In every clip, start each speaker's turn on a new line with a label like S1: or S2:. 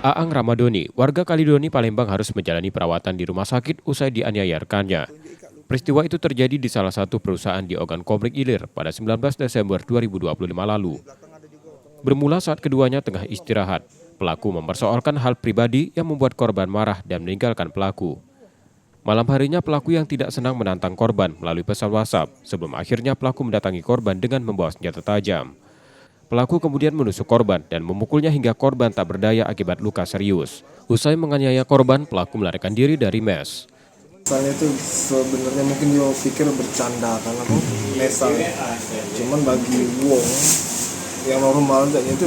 S1: Aang Ramadoni, warga Kalidoni, Palembang harus menjalani perawatan di rumah sakit usai dianiaya rekannya. Peristiwa itu terjadi di salah satu perusahaan di Ogan Komering Ilir pada 19 Desember 2025 lalu. Bermula saat keduanya tengah istirahat, pelaku mempersoalkan hal pribadi yang membuat korban marah dan meninggalkan pelaku. Malam harinya pelaku yang tidak senang menantang korban melalui pesan WhatsApp sebelum akhirnya pelaku mendatangi korban dengan membawa senjata tajam. Pelaku kemudian menusuk korban dan memukulnya hingga korban tak berdaya akibat luka serius. Usai menganiaya korban, pelaku melarikan diri dari mes.
S2: Saya itu sebenarnya mungkin dia pikir bercanda karena aku mesal. Cuman bagi wong yang normal itu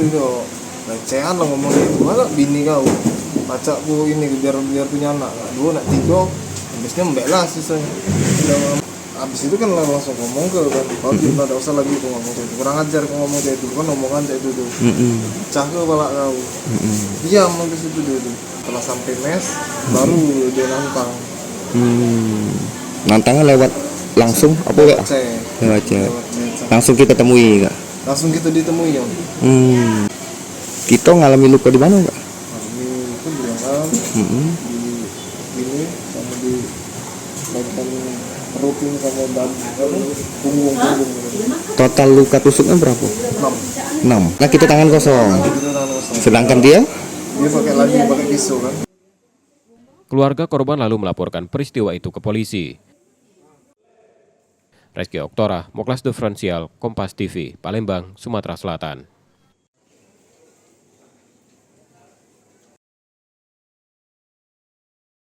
S2: recehan lah ngomongnya itu. Malah bini kau, pacakku ini biar punya anak. Dua nak tiga, habisnya mbak lah sisanya. Habis itu kan langsung ngomong ke kan, kalau tidak ada usah lagi aku ngomong itu, kurang ajar aku ngomong itu kan omongan itu tuh, pecah ke kepala kau, diam habis itu tuh, setelah sampai mes baru dia nantang.
S3: Nantangnya lewat langsung apa ya? Lewat chat. Langsung kita temui nggak?
S2: Langsung kita ditemui ya.
S3: Kita ngalami luka di mana nggak?
S2: Itu di lengan, di ini sama di bagian perut ini sama punggung.
S3: Total luka tusuknya berapa?
S2: 6.
S3: Nah kita tangan kosong. Sedangkan dia
S2: pakai pisau kan.
S1: Keluarga korban lalu melaporkan peristiwa itu ke polisi. Reski Oktora, Moklas Diferensial, Kompas TV, Palembang, Sumatera Selatan.